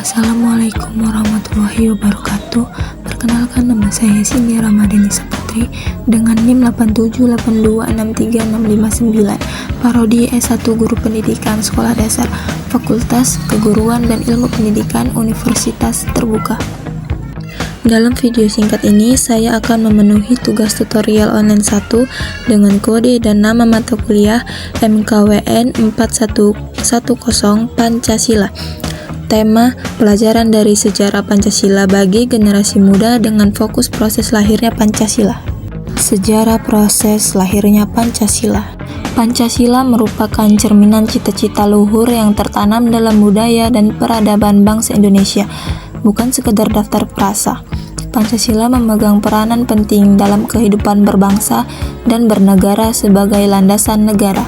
Assalamualaikum warahmatullahi wabarakatuh. Perkenalkan, nama saya Cindy Ramadhani Saputri dengan NIM 8782636559, Parodi S1 Guru Pendidikan Sekolah Dasar, Fakultas Keguruan dan Ilmu Pendidikan Universitas Terbuka. Dalam video singkat ini, saya akan memenuhi tugas tutorial online 1 dengan kode dan nama mata kuliah MKWN 4110 Pancasila. Tema pelajaran dari sejarah Pancasila bagi generasi muda dengan fokus proses lahirnya Pancasila. Sejarah proses lahirnya Pancasila. Pancasila merupakan cerminan cita-cita luhur yang tertanam dalam budaya dan peradaban bangsa Indonesia, bukan sekedar daftar frasa. Pancasila memegang peranan penting dalam kehidupan berbangsa dan bernegara sebagai landasan negara.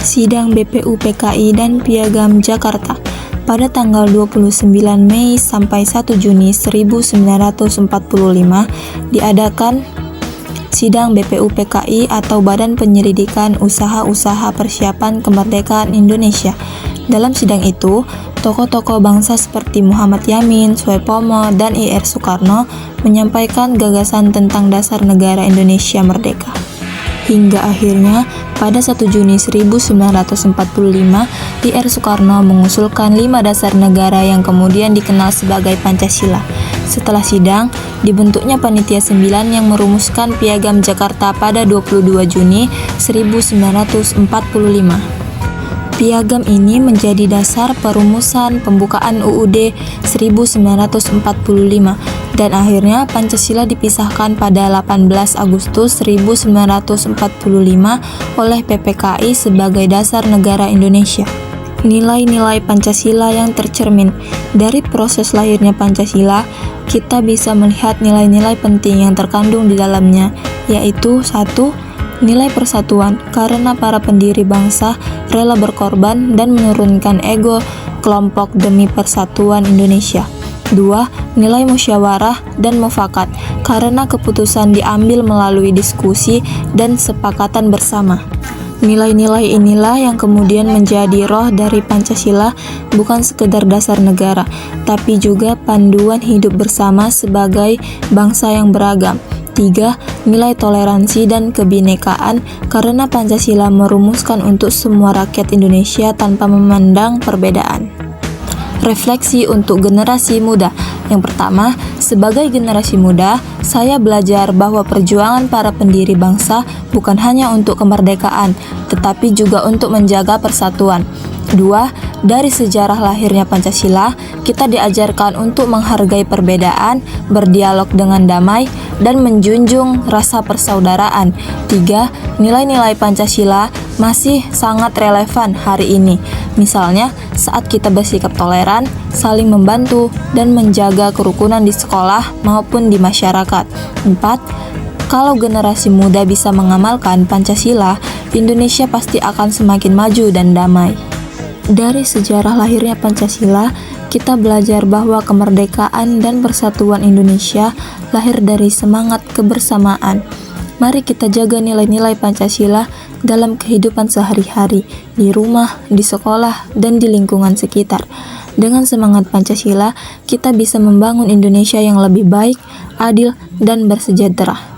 Sidang BPUPKI dan Piagam Jakarta pada tanggal 29 Mei sampai 1 Juni 1945 diadakan Sidang BPUPKI atau Badan Penyelidikan Usaha-Usaha Persiapan Kemerdekaan Indonesia. Dalam sidang itu, tokoh-tokoh bangsa seperti Muhammad Yamin, Soepomo, dan Ir Soekarno menyampaikan gagasan tentang dasar negara Indonesia merdeka. Hingga akhirnya, pada 1 Juni 1945, Ir Soekarno mengusulkan 5 dasar negara yang kemudian dikenal sebagai Pancasila. Setelah sidang, dibentuknya Panitia 9 yang merumuskan Piagam Jakarta pada 22 Juni 1945. Piagam ini menjadi dasar perumusan pembukaan UUD 1945 dan akhirnya Pancasila dipisahkan pada 18 Agustus 1945 oleh PPKI sebagai dasar negara Indonesia. Nilai-nilai Pancasila yang tercermin dari proses lahirnya Pancasila, kita bisa melihat nilai-nilai penting yang terkandung di dalamnya, yaitu 1. Nilai persatuan, karena para pendiri bangsa rela berkorban dan menurunkan ego kelompok demi persatuan Indonesia. 2. Nilai musyawarah dan mufakat, karena keputusan diambil melalui diskusi dan sepakatan bersama. Nilai-nilai inilah yang kemudian menjadi roh dari Pancasila, bukan sekedar dasar negara, tapi juga panduan hidup bersama sebagai bangsa yang beragam. 3. Nilai toleransi dan kebinekaan, karena Pancasila merumuskan untuk semua rakyat Indonesia tanpa memandang perbedaan. Refleksi untuk generasi muda. Yang pertama, sebagai generasi muda, saya belajar bahwa perjuangan para pendiri bangsa bukan hanya untuk kemerdekaan, tetapi juga untuk menjaga persatuan. 2. Dari sejarah lahirnya Pancasila, kita diajarkan untuk menghargai perbedaan, berdialog dengan damai, dan menjunjung rasa persaudaraan. 3. Nilai-nilai Pancasila masih sangat relevan hari ini. Misalnya, saat kita bersikap toleran, saling membantu, dan menjaga kerukunan di sekolah maupun di masyarakat. 4. Kalau generasi muda bisa mengamalkan Pancasila, Indonesia pasti akan semakin maju dan damai. Dari sejarah lahirnya Pancasila, kita belajar bahwa kemerdekaan dan persatuan Indonesia lahir dari semangat kebersamaan. Mari kita jaga nilai-nilai Pancasila dalam kehidupan sehari-hari, di rumah, di sekolah, dan di lingkungan sekitar. Dengan semangat Pancasila, kita bisa membangun Indonesia yang lebih baik, adil, dan bersejahtera.